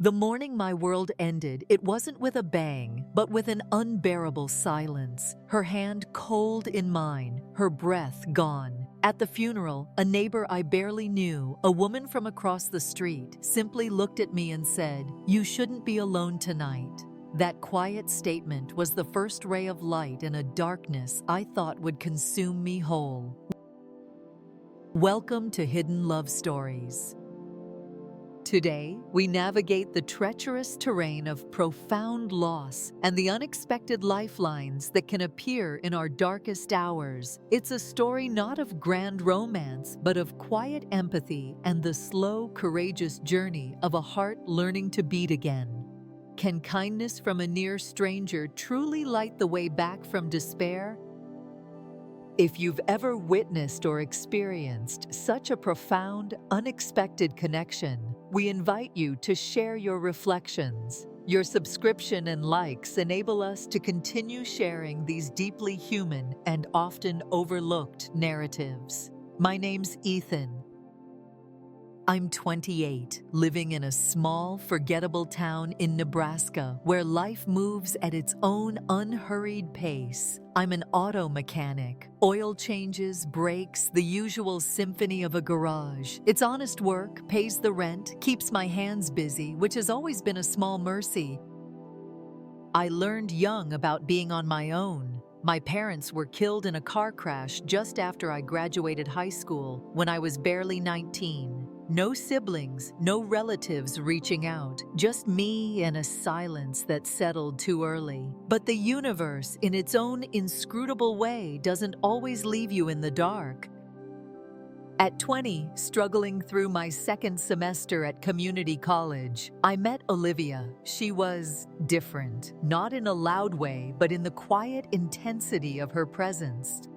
The morning my world ended, it wasn't with a bang, but with an unbearable silence. Her hand cold in mine, her breath gone. At the funeral, a neighbor I barely knew, a woman from across the street, simply looked at me and said, "You shouldn't be alone tonight." That quiet statement was the first ray of light in a darkness I thought would consume me whole. Welcome to Hidden Love Stories. Today, we navigate the treacherous terrain of profound loss and the unexpected lifelines that can appear in our darkest hours. It's a story not of grand romance, but of quiet empathy and the slow, courageous journey of a heart learning to beat again. Can kindness from a near stranger truly light the way back from despair? If you've ever witnessed or experienced such a profound, unexpected connection, we invite you to share your reflections. Your subscription and likes enable us to continue sharing these deeply human and often overlooked narratives. My name's Ethan. I'm 28, living in a small, forgettable town in Nebraska where life moves at its own unhurried pace. I'm an auto mechanic. Oil changes, brakes, the usual symphony of a garage. It's honest work, pays the rent, keeps my hands busy, which has always been a small mercy. I learned young about being on my own. My parents were killed in a car crash just after I graduated high school, when I was barely 19. No siblings, no relatives reaching out, just me and a silence that settled too early. But the universe, in its own inscrutable way, doesn't always leave you in the dark. At 20, struggling through my second semester at community college, I met Olivia. She was different, not in a loud way, but in the quiet intensity of her presence.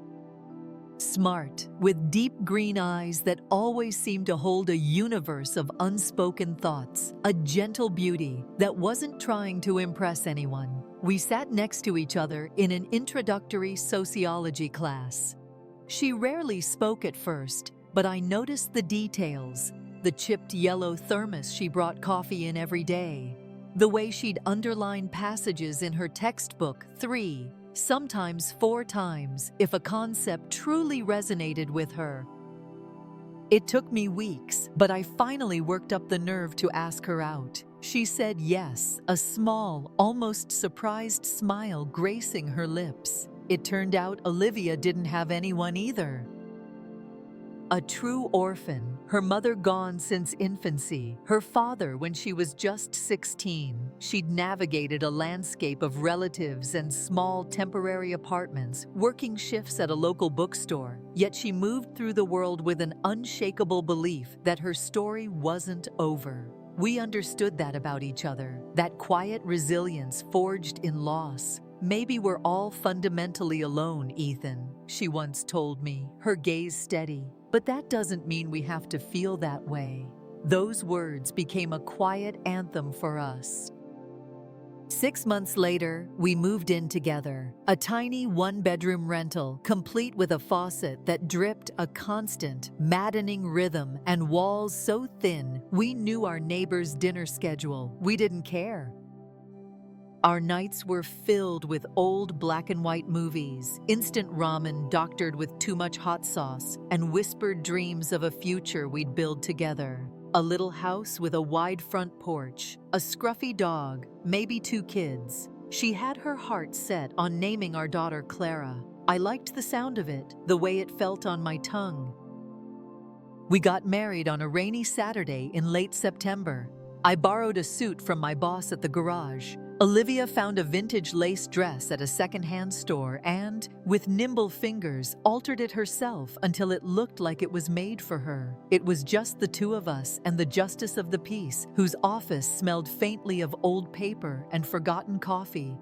Smart, with deep green eyes that always seemed to hold a universe of unspoken thoughts, a gentle beauty that wasn't trying to impress anyone. We sat next to each other in an introductory sociology class. She rarely spoke at first, but I noticed the details: the chipped yellow thermos she brought coffee in every day, the way she'd underline passages in her textbook 3, sometimes 4 times, if a concept truly resonated with her. It took me weeks, but I finally worked up the nerve to ask her out. She said yes, a small, almost surprised smile gracing her lips. It turned out Olivia didn't have anyone either. A true orphan, her mother gone since infancy, her father when she was just 16. She'd navigated a landscape of relatives and small temporary apartments, working shifts at a local bookstore. Yet she moved through the world with an unshakable belief that her story wasn't over. We understood that about each other, that quiet resilience forged in loss. "Maybe we're all fundamentally alone, Ethan," she once told me, her gaze steady. "But that doesn't mean we have to feel that way." Those words became a quiet anthem for us. 6 months later, we moved in together. A tiny one-bedroom rental, complete with a faucet that dripped a constant, maddening rhythm and walls so thin we knew our neighbor's dinner schedule. We didn't care. Our nights were filled with old black and white movies, instant ramen doctored with too much hot sauce, and whispered dreams of a future we'd build together. A little house with a wide front porch, a scruffy dog, maybe 2 kids. She had her heart set on naming our daughter Clara. I liked the sound of it, the way it felt on my tongue. We got married on a rainy Saturday in late September. I borrowed a suit from my boss at the garage. Olivia found a vintage lace dress at a secondhand store and, with nimble fingers, altered it herself until it looked like it was made for her. It was just the 2 of us and the justice of the peace, whose office smelled faintly of old paper and forgotten coffee.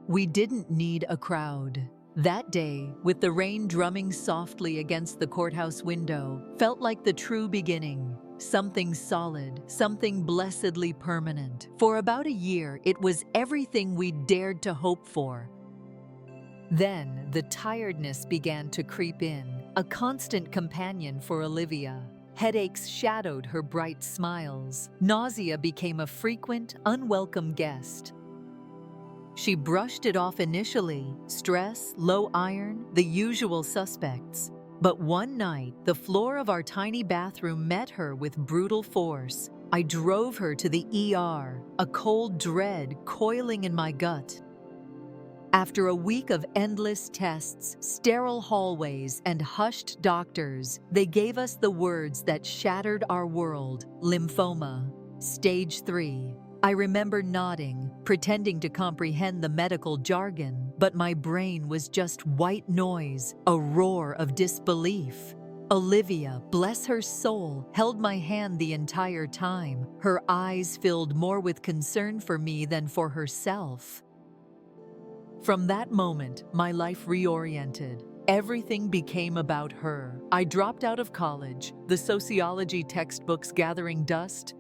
We didn't need a crowd. That day, with the rain drumming softly against the courthouse window, felt like the true beginning. Something solid, something blessedly permanent. For about a year, it was everything we dared to hope for. Then, the tiredness began to creep in, a constant companion for Olivia. Headaches shadowed her bright smiles. Nausea became a frequent, unwelcome guest. She brushed it off initially: stress, low iron, the usual suspects. But one night, the floor of our tiny bathroom met her with brutal force. I drove her to the ER, a cold dread coiling in my gut. After a week of endless tests, sterile hallways, and hushed doctors, they gave us the words that shattered our world: lymphoma, stage 3. I remember nodding, pretending to comprehend the medical jargon, but my brain was just white noise, a roar of disbelief. Olivia, bless her soul, held my hand the entire time, her eyes filled more with concern for me than for herself. From that moment, my life reoriented. Everything became about her. I dropped out of college, the sociology textbooks gathering dust.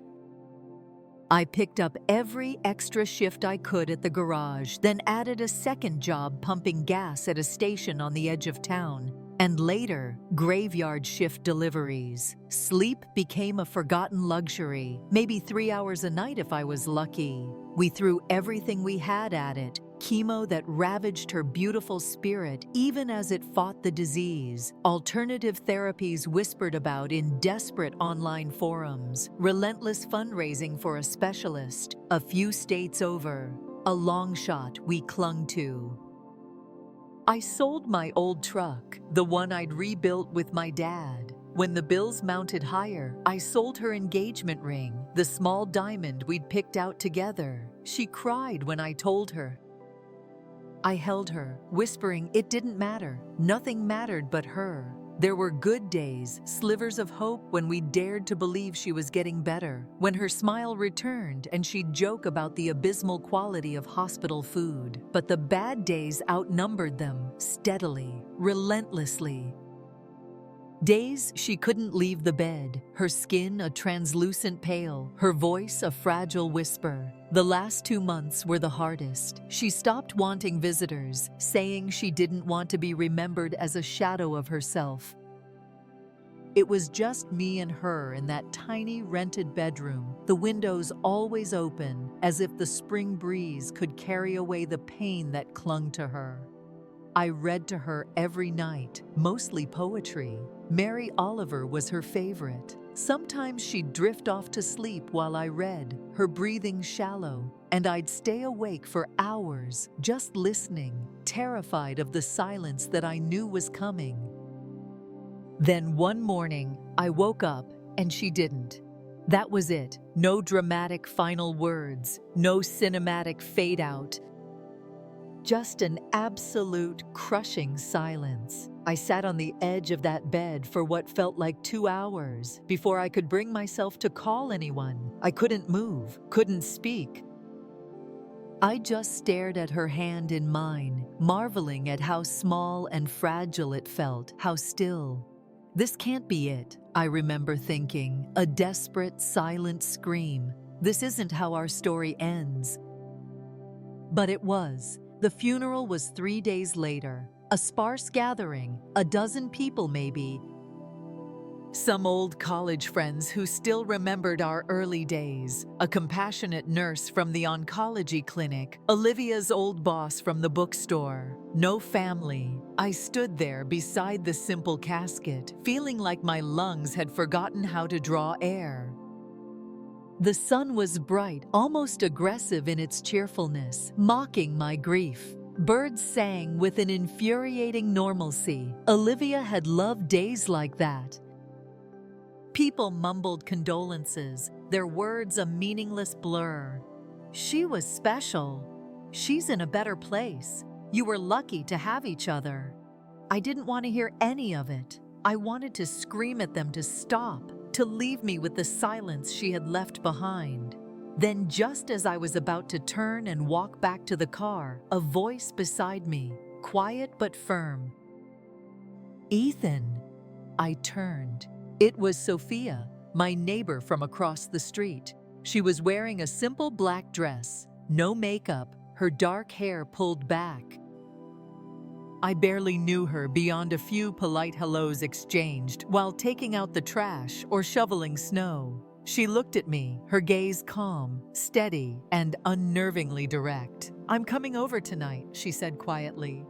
I picked up every extra shift I could at the garage, then added a second job pumping gas at a station on the edge of town, and later, graveyard shift deliveries. Sleep became a forgotten luxury, maybe 3 hours a night if I was lucky. We threw everything we had at it: chemo that ravaged her beautiful spirit even as it fought the disease, alternative therapies whispered about in desperate online forums, relentless fundraising for a specialist, a few states over, a long shot we clung to. I sold my old truck, the one I'd rebuilt with my dad. When the bills mounted higher, I sold her engagement ring, the small diamond we'd picked out together. She cried when I told her. I held her, whispering it didn't matter. Nothing mattered but her. There were good days, slivers of hope when we dared to believe she was getting better, when her smile returned and she'd joke about the abysmal quality of hospital food. But the bad days outnumbered them, steadily, relentlessly. Days she couldn't leave the bed, her skin a translucent pale, her voice a fragile whisper. The last 2 months were the hardest. She stopped wanting visitors, saying she didn't want to be remembered as a shadow of herself. It was just me and her in that tiny rented bedroom, the windows always open, as if the spring breeze could carry away the pain that clung to her. I read to her every night, mostly poetry. Mary Oliver was her favorite. Sometimes she'd drift off to sleep while I read, her breathing shallow, and I'd stay awake for hours, just listening, terrified of the silence that I knew was coming. Then one morning, I woke up and she didn't. That was it. No dramatic final words, no cinematic fade out. Just an absolute crushing silence. I sat on the edge of that bed for what felt like 2 hours before I could bring myself to call anyone. I couldn't move, couldn't speak. I just stared at her hand in mine, marveling at how small and fragile it felt, how still. This can't be it, I remember thinking, a desperate, silent scream. This isn't how our story ends. But it was. The funeral was 3 days later, a sparse gathering, a dozen people maybe. Some old college friends who still remembered our early days, a compassionate nurse from the oncology clinic, Olivia's old boss from the bookstore. No family. I stood there beside the simple casket, feeling like my lungs had forgotten how to draw air. The sun was bright, almost aggressive in its cheerfulness, mocking my grief. Birds sang with an infuriating normalcy. Olivia had loved days like that. People mumbled condolences, their words a meaningless blur. She was special. She's in a better place. You were lucky to have each other. I didn't want to hear any of it. I wanted to scream at them to stop, to leave me with the silence she had left behind. Then, just as I was about to turn and walk back to the car, a voice beside me, quiet but firm. "Ethan." I turned. It was Sophia, my neighbor from across the street. She was wearing a simple black dress, no makeup, her dark hair pulled back. I barely knew her beyond a few polite hellos exchanged while taking out the trash or shoveling snow. She looked at me, her gaze calm, steady, and unnervingly direct. "I'm coming over tonight," she said quietly.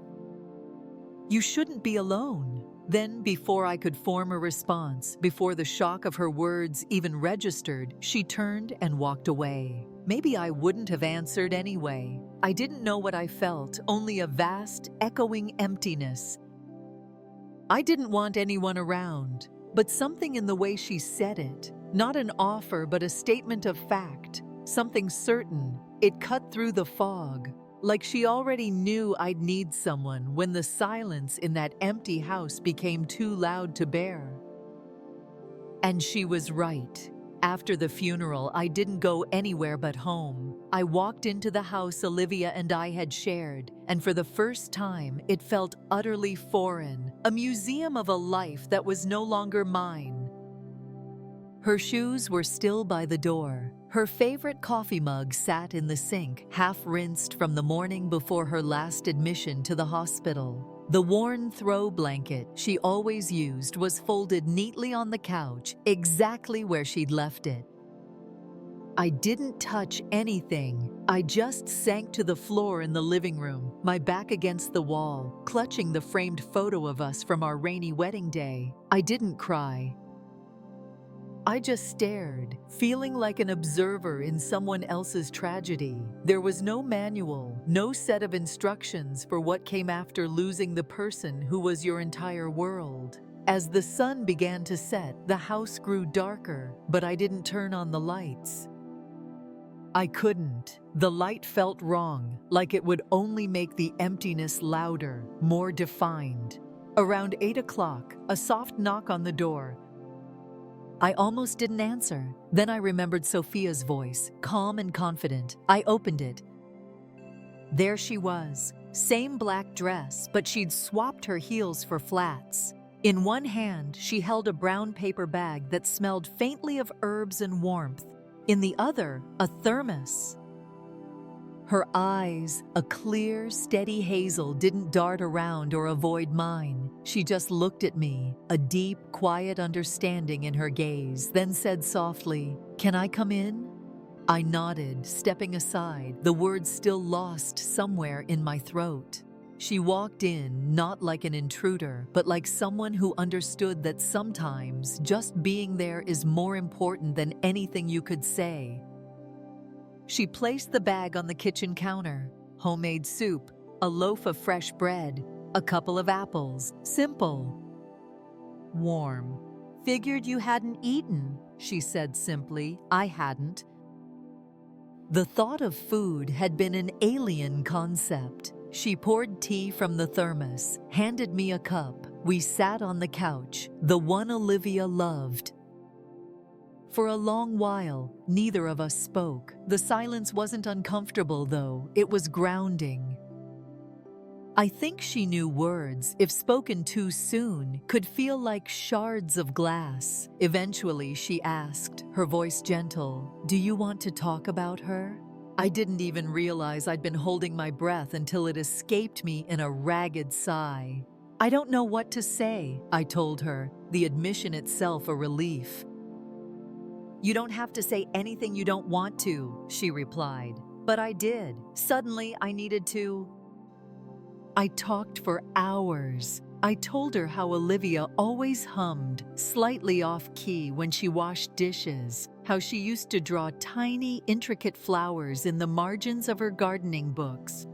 "You shouldn't be alone." Then, before I could form a response, before the shock of her words even registered, she turned and walked away. Maybe I wouldn't have answered anyway. I didn't know what I felt, only a vast, echoing emptiness. I didn't want anyone around, but something in the way she said it, not an offer but a statement of fact, something certain, it cut through the fog. Like she already knew I'd need someone when the silence in that empty house became too loud to bear. And she was right. After the funeral, I didn't go anywhere but home. I walked into the house Olivia and I had shared, and for the first time, it felt utterly foreign, a museum of a life that was no longer mine. Her shoes were still by the door. Her favorite coffee mug sat in the sink, half-rinsed from the morning before her last admission to the hospital. The worn throw blanket she always used was folded neatly on the couch, exactly where she'd left it. I didn't touch anything. I just sank to the floor in the living room, my back against the wall, clutching the framed photo of us from our rainy wedding day. I didn't cry. I just stared, feeling like an observer in someone else's tragedy. There was no manual, no set of instructions for what came after losing the person who was your entire world. As the sun began to set, the house grew darker, but I didn't turn on the lights. I couldn't. The light felt wrong, like it would only make the emptiness louder, more defined. Around 8 o'clock, a soft knock on the door. I almost didn't answer. Then I remembered Sophia's voice, calm and confident. I opened it. There she was, same black dress, but she'd swapped her heels for flats. In one hand, she held a brown paper bag that smelled faintly of herbs and warmth. In the other, a thermos. Her eyes, a clear, steady hazel, didn't dart around or avoid mine. She just looked at me, a deep, quiet understanding in her gaze, then said softly, "Can I come in?" I nodded, stepping aside, the words still lost somewhere in my throat. She walked in, not like an intruder, but like someone who understood that sometimes just being there is more important than anything you could say. She placed the bag on the kitchen counter. Homemade soup, a loaf of fresh bread, a couple of apples. Simple. Warm. "Figured you hadn't eaten," she said simply. I hadn't. The thought of food had been an alien concept. She poured tea from the thermos, handed me a cup. We sat on the couch, the one Olivia loved. For a long while, neither of us spoke. The silence wasn't uncomfortable, though. It was grounding. I think she knew words, if spoken too soon, could feel like shards of glass. Eventually, she asked, her voice gentle, "Do you want to talk about her?" I didn't even realize I'd been holding my breath until it escaped me in a ragged sigh. "I don't know what to say," I told her, the admission itself a relief. "You don't have to say anything you don't want to," she replied. But I did. Suddenly, I needed to. I talked for hours. I told her how Olivia always hummed, slightly off-key when she washed dishes, how she used to draw tiny, intricate flowers in the margins of her gardening books,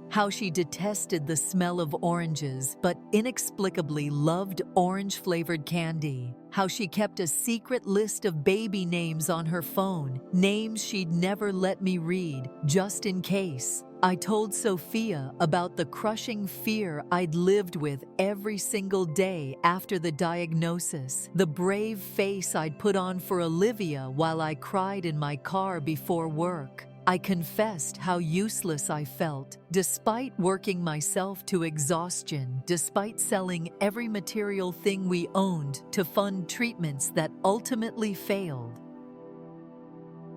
how she detested the smell of oranges but inexplicably loved orange-flavored candy, how she kept a secret list of baby names on her phone, names she'd never let me read, just in case. I told Sophia about the crushing fear I'd lived with every single day after the diagnosis, the brave face I'd put on for Olivia while I cried in my car before work. I confessed how useless I felt, despite working myself to exhaustion, despite selling every material thing we owned to fund treatments that ultimately failed.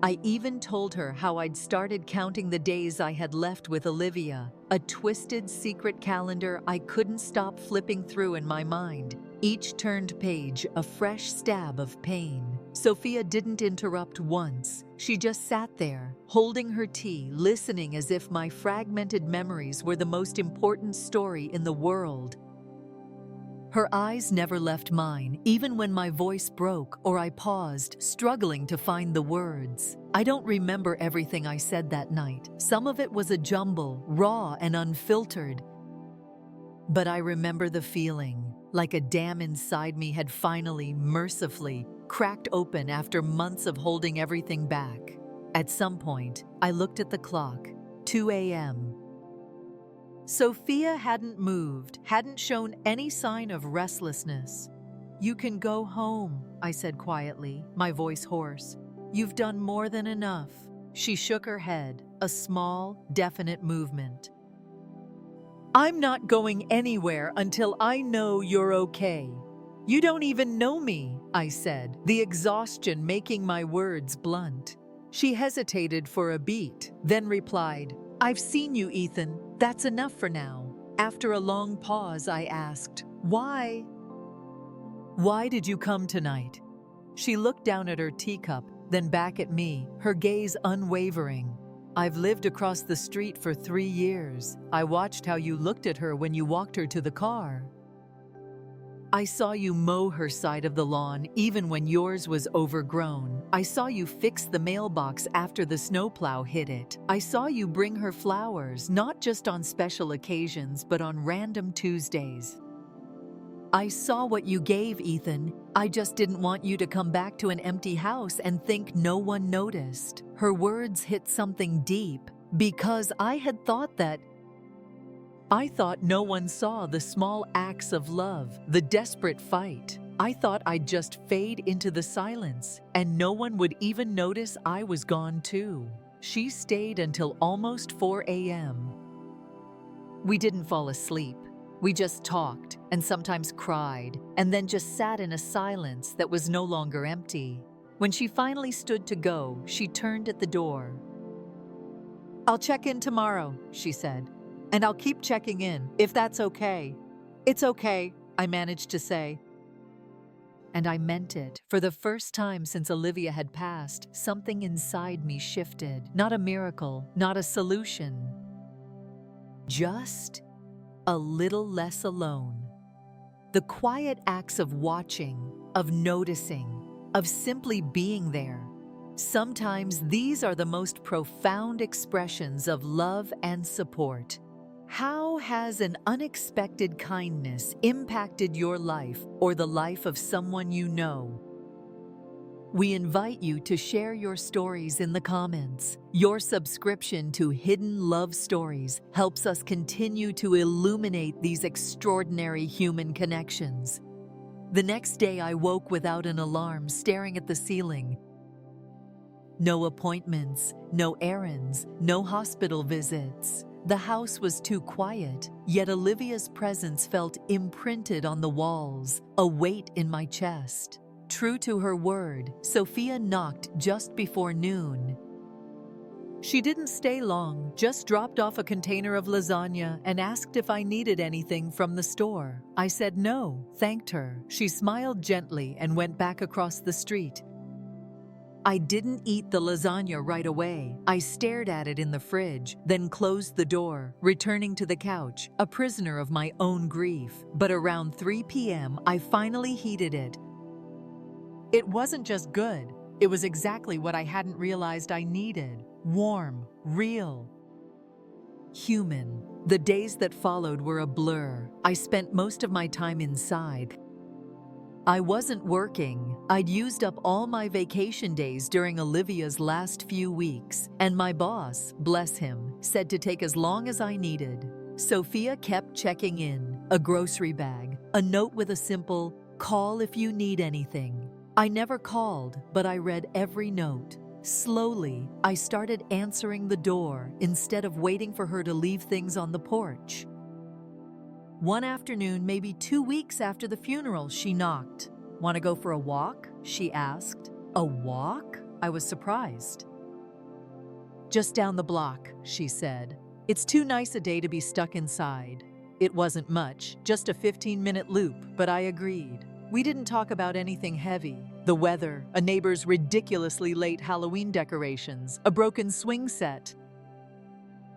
I even told her how I'd started counting the days I had left with Olivia, a twisted secret calendar I couldn't stop flipping through in my mind. Each turned page a fresh stab of pain. Sophia didn't interrupt once. She just sat there, holding her tea, listening as if my fragmented memories were the most important story in the world. Her eyes never left mine, even when my voice broke or I paused, struggling to find the words. I don't remember everything I said that night. Some of it was a jumble, raw and unfiltered. But I remember the feeling, like a dam inside me had finally, mercifully, cracked open after months of holding everything back. At some point, I looked at the clock, 2 a.m. Sophia hadn't moved, hadn't shown any sign of restlessness. "You can go home," I said quietly, my voice hoarse. "You've done more than enough." She shook her head, a small, definite movement. "I'm not going anywhere until I know you're okay." "You don't even know me," I said, the exhaustion making my words blunt. She hesitated for a beat, then replied, "I've seen you, Ethan. That's enough for now." After a long pause, I asked, "Why? Why did you come tonight?" She looked down at her teacup, then back at me, her gaze unwavering. "I've lived across the street for 3 years. I watched how you looked at her when you walked her to the car. I saw you mow her side of the lawn even when yours was overgrown. I saw you fix the mailbox after the snowplow hit it. I saw you bring her flowers, not just on special occasions, but on random Tuesdays. I saw what you gave, Ethan. I just didn't want you to come back to an empty house and think no one noticed." Her words hit something deep, because I thought no one saw the small acts of love, the desperate fight. I thought I'd just fade into the silence, and no one would even notice I was gone too. She stayed until almost 4 a.m. We didn't fall asleep. We just talked, and sometimes cried, and then just sat in a silence that was no longer empty. When she finally stood to go, she turned at the door. "I'll check in tomorrow," she said. "And I'll keep checking in, if that's okay." "It's okay," I managed to say. And I meant it. For the first time since Olivia had passed, something inside me shifted. Not a miracle, not a solution. Just a little less alone. The quiet acts of watching, of noticing, of simply being there. Sometimes these are the most profound expressions of love and support. How has an unexpected kindness impacted your life or the life of someone you know? We invite you to share your stories in the comments. Your subscription to Hidden Love Stories helps us continue to illuminate these extraordinary human connections. The next day I woke without an alarm, staring at the ceiling. No appointments, no errands, no hospital visits. The house was too quiet, yet Olivia's presence felt imprinted on the walls, a weight in my chest. True to her word, Sophia knocked just before noon. She didn't stay long, just dropped off a container of lasagna and asked if I needed anything from the store. I said no, thanked her. She smiled gently and went back across the street. I didn't eat the lasagna right away. I stared at it in the fridge, then closed the door, returning to the couch, a prisoner of my own grief. But around 3 p.m., I finally heated it. It wasn't just good. It was exactly what I hadn't realized I needed. Warm, real, human. The days that followed were a blur. I spent most of my time inside. I wasn't working. I'd used up all my vacation days during Olivia's last few weeks, and my boss, bless him, said to take as long as I needed. Sophia kept checking in, a grocery bag, a note with a simple, "Call if you need anything." I never called, but I read every note. Slowly, I started answering the door instead of waiting for her to leave things on the porch. One afternoon, maybe 2 weeks after the funeral, she knocked. "Want to go for a walk?" she asked. A walk? I was surprised. Just down the block, she said. It's too nice a day to be stuck inside. It wasn't much, just a 15-minute loop, but I agreed. We didn't talk about anything heavy. The weather, a neighbor's ridiculously late Halloween decorations, a broken swing set.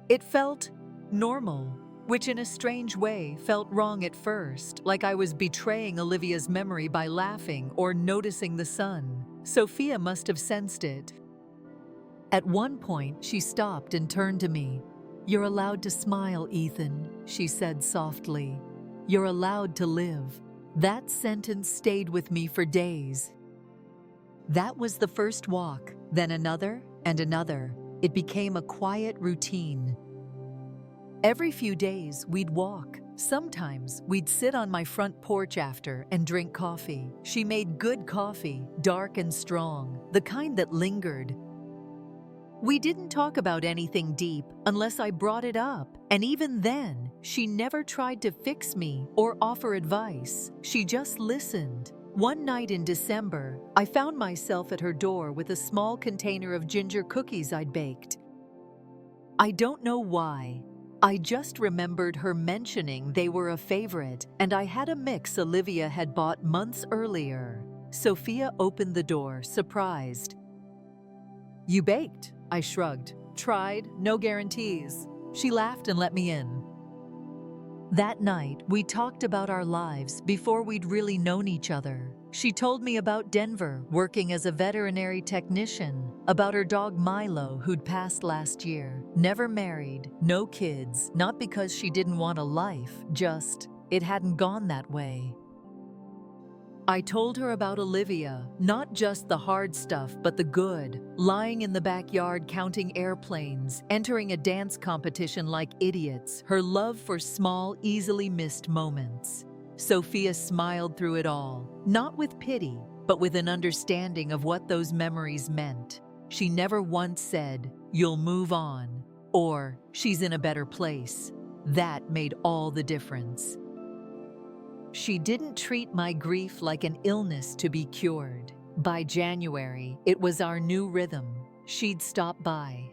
It felt normal, which in a strange way felt wrong at first, like I was betraying Olivia's memory by laughing or noticing the sun. Sophia must have sensed it. At one point, she stopped and turned to me. "You're allowed to smile, Ethan," she said softly. "You're allowed to live." That sentence stayed with me for days. That was the first walk, then another and another. It became a quiet routine. Every few days, we'd walk. Sometimes we'd sit on my front porch after and drink coffee. She made good coffee, dark and strong, the kind that lingered. We didn't talk about anything deep unless I brought it up, and even then, she never tried to fix me or offer advice. She just listened. One night in December, I found myself at her door with a small container of ginger cookies I'd baked. I don't know why. I just remembered her mentioning they were a favorite, and I had a mix Olivia had bought months earlier. Sophia opened the door, surprised. "You baked?" I shrugged. "Tried, no guarantees." She laughed and let me in. That night, we talked about our lives before we'd really known each other. She told me about Denver, working as a veterinary technician, about her dog Milo, who'd passed last year. Never married, no kids, not because she didn't want a life, just it hadn't gone that way. I told her about Olivia, not just the hard stuff, but the good. Lying in the backyard counting airplanes, entering a dance competition like idiots, her love for small, easily missed moments. Sophia smiled through it all, not with pity, but with an understanding of what those memories meant. She never once said, "You'll move on," or "She's in a better place." That made all the difference. She didn't treat my grief like an illness to be cured. By January, it was our new rhythm. She'd stop by.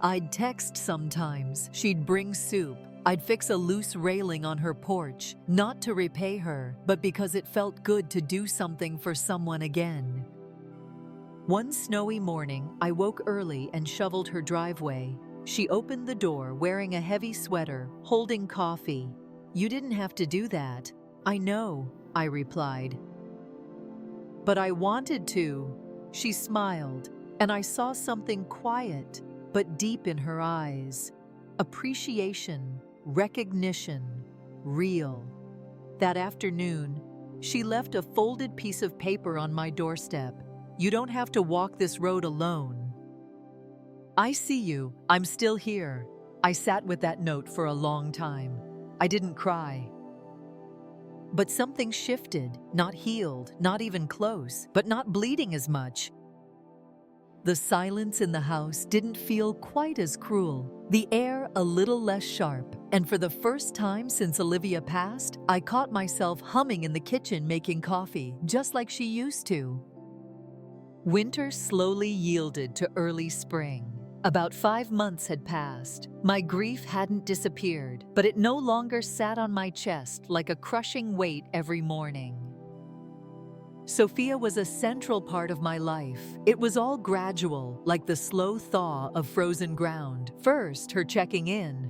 I'd text sometimes. She'd bring soup. I'd fix a loose railing on her porch, not to repay her, but because it felt good to do something for someone again. One snowy morning, I woke early and shoveled her driveway. She opened the door wearing a heavy sweater, holding coffee. "You didn't have to do that." "I know," I replied. "But I wanted to." She smiled, and I saw something quiet but deep in her eyes. Appreciation, recognition, real. That afternoon, she left a folded piece of paper on my doorstep. "You don't have to walk this road alone. I see you. I'm still here." I sat with that note for a long time. I didn't cry. But something shifted, not healed, not even close, but not bleeding as much. The silence in the house didn't feel quite as cruel, the air a little less sharp, and for the first time since Olivia passed, I caught myself humming in the kitchen making coffee, just like she used to. Winter slowly yielded to early spring. About 5 months had passed. My grief hadn't disappeared, but it no longer sat on my chest like a crushing weight every morning. Sophia was a central part of my life. It was all gradual, like the slow thaw of frozen ground. First, her checking in.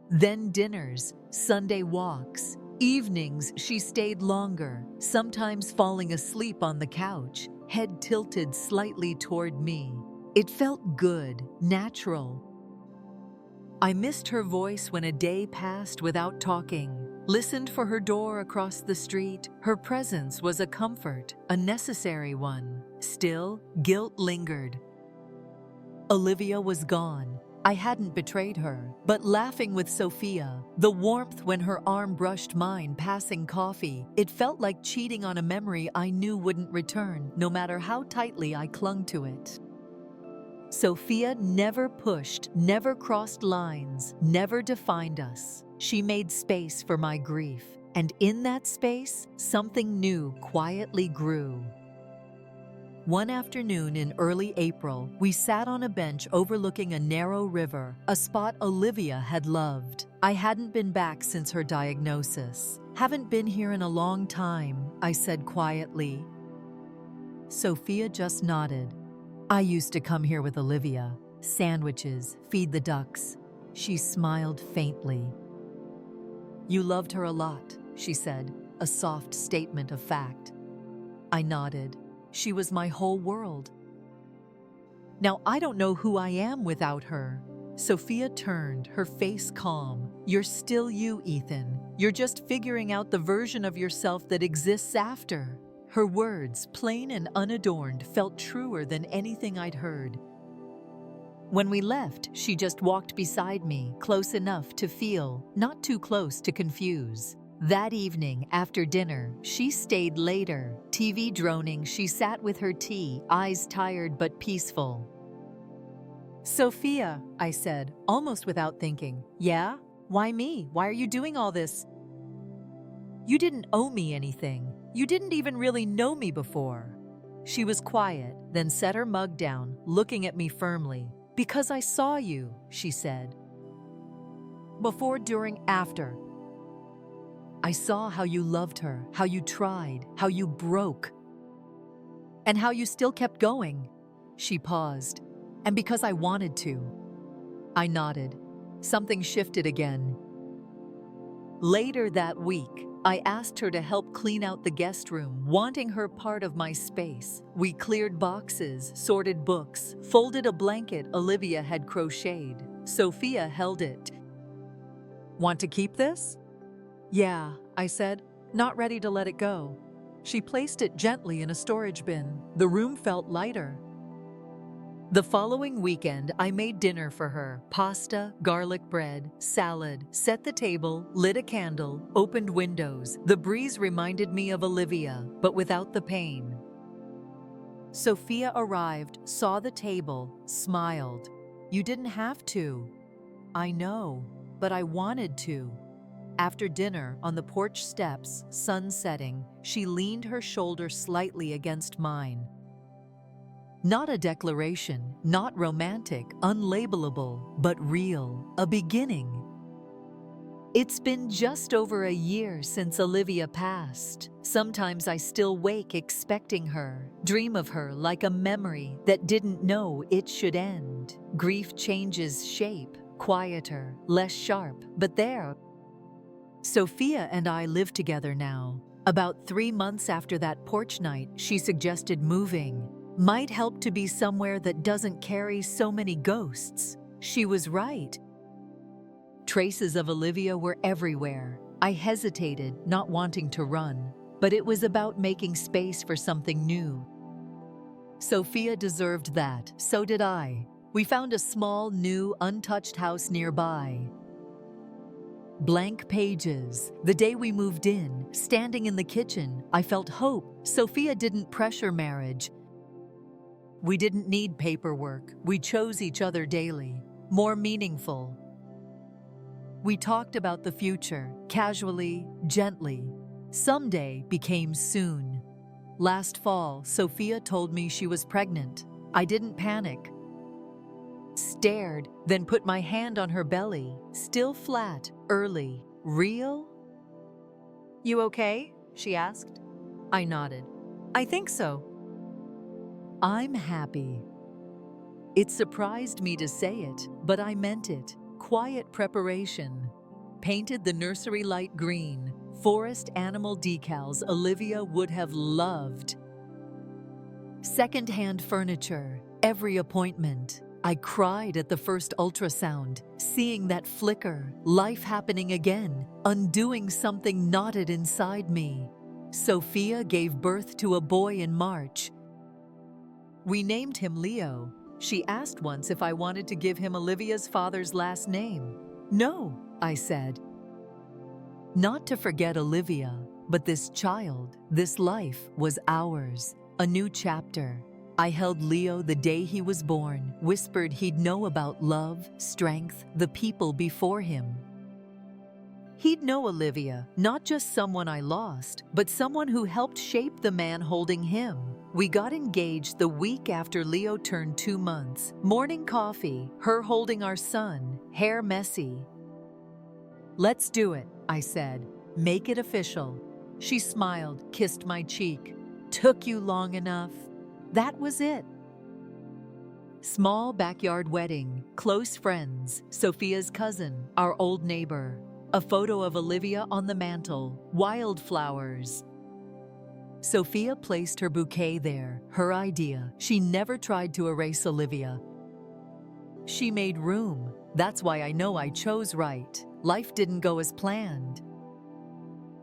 Then dinners, Sunday walks. Evenings, she stayed longer, sometimes falling asleep on the couch, head tilted slightly toward me. It felt good, natural. I missed her voice when a day passed without talking. Listened for her door across the street. Her presence was a comfort, a necessary one. Still, guilt lingered. Olivia was gone. I hadn't betrayed her, but laughing with Sophia, the warmth when her arm brushed mine passing coffee, it felt like cheating on a memory I knew wouldn't return, no matter how tightly I clung to it. Sophia never pushed, never crossed lines, never defined us. She made space for my grief, and in that space, something new quietly grew. One afternoon in early April, we sat on a bench overlooking a narrow river, a spot Olivia had loved. I hadn't been back since her diagnosis. "Haven't been here in a long time," I said quietly. Sophia just nodded. "I used to come here with Olivia. Sandwiches, feed the ducks." She smiled faintly. "You loved her a lot," she said, a soft statement of fact. I nodded. She was my whole world. "Now I don't know who I am without her." Sophia turned, her face calm. "You're still you, Ethan. You're just figuring out the version of yourself that exists after." Her words, plain and unadorned, felt truer than anything I'd heard. When we left, she just walked beside me, close enough to feel, not too close to confuse. That evening, after dinner, she stayed later. TV droning, she sat with her tea, eyes tired but peaceful. "Sophia," I said, almost without thinking. "Yeah? Why me? Why are you doing all this?" "You didn't owe me anything. You didn't even really know me before." She was quiet, then set her mug down, looking at me firmly. "Because I saw you," she said. "Before, during, after. I saw how you loved her, how you tried, how you broke, and how you still kept going." She paused. "And because I wanted to." I nodded. Something shifted again. Later that week, I asked her to help clean out the guest room, wanting her part of my space. We cleared boxes, sorted books, folded a blanket Olivia had crocheted. Sophia held it. "Want to keep this?" "Yeah," I said, not ready to let it go. She placed it gently in a storage bin. The room felt lighter. The following weekend, I made dinner for her. Pasta, garlic bread, salad, set the table, lit a candle, opened windows. The breeze reminded me of Olivia, but without the pain. Sophia arrived, saw the table, smiled. "You didn't have to." "I know, but I wanted to." After dinner, on the porch steps, sun setting, she leaned her shoulder slightly against mine. Not a declaration, not romantic, unlabelable, but real, a beginning. "It's been just over a year since Olivia passed. Sometimes I still wake expecting her, dream of her like a memory that didn't know it should end. Grief changes shape, quieter, less sharp, but there." Sophia and I live together now. About 3 months after that porch night, she suggested moving. Might help to be somewhere that doesn't carry so many ghosts. She was right. Traces of Olivia were everywhere. I hesitated, not wanting to run, but it was about making space for something new. Sophia deserved that, so did I. We found a small, new, untouched house nearby. Blank pages. The day we moved in, standing in the kitchen, I felt hope. Sophia didn't pressure marriage. We didn't need paperwork. We chose each other daily. More meaningful. We talked about the future, casually, gently. Someday became soon. Last fall, Sophia told me she was pregnant. I didn't panic. Stared, then put my hand on her belly. Still flat, early. "Real?" "You okay?" she asked. I nodded. "I think so." "I'm happy." It surprised me to say it, but I meant it. Quiet preparation. Painted the nursery light green. Forest animal decals Olivia would have loved. Second-hand furniture. Every appointment. I cried at the first ultrasound, seeing that flicker, life happening again, undoing something knotted inside me. Sophia gave birth to a boy in March. We named him Leo. She asked once if I wanted to give him Olivia's father's last name. "No," I said. Not to forget Olivia, but this child, this life was ours, a new chapter. I held Leo the day he was born, whispered he'd know about love, strength, the people before him. He'd know Olivia, not just someone I lost, but someone who helped shape the man holding him. We got engaged the week after Leo turned 2 months. Morning coffee, her holding our son, hair messy. "Let's do it," I said. "Make it official." She smiled, kissed my cheek. "Took you long enough." That was it. Small backyard wedding, close friends, Sophia's cousin, our old neighbor. A photo of Olivia on the mantle, wildflowers. Sophia placed her bouquet there, her idea. She never tried to erase Olivia. She made room. That's why I know I chose right. Life didn't go as planned.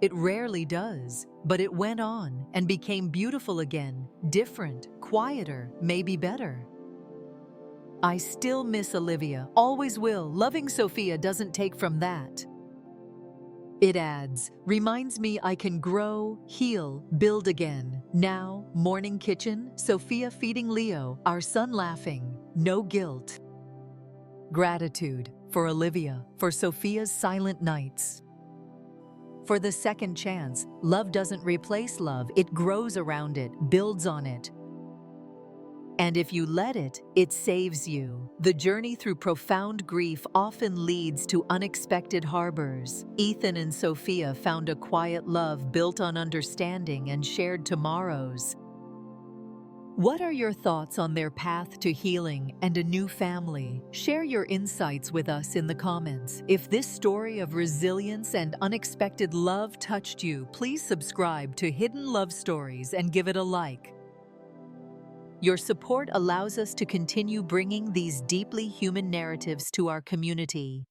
It rarely does, but it went on and became beautiful again, different, quieter, maybe better. I still miss Olivia, always will. Loving Sophia doesn't take from that. It adds, reminds me I can grow, heal, build again. Now, morning kitchen, Sophia feeding Leo, our son laughing, no guilt. Gratitude for Olivia, for Sophia's silent nights. For the second chance, love doesn't replace love, it grows around it, builds on it. And if you let it, it saves you. The journey through profound grief often leads to unexpected harbors. Ethan and Sophia found a quiet love built on understanding and shared tomorrows. What are your thoughts on their path to healing and a new family? Share your insights with us in the comments. If this story of resilience and unexpected love touched you, please subscribe to Hidden Love Stories and give it a like. Your support allows us to continue bringing these deeply human narratives to our community.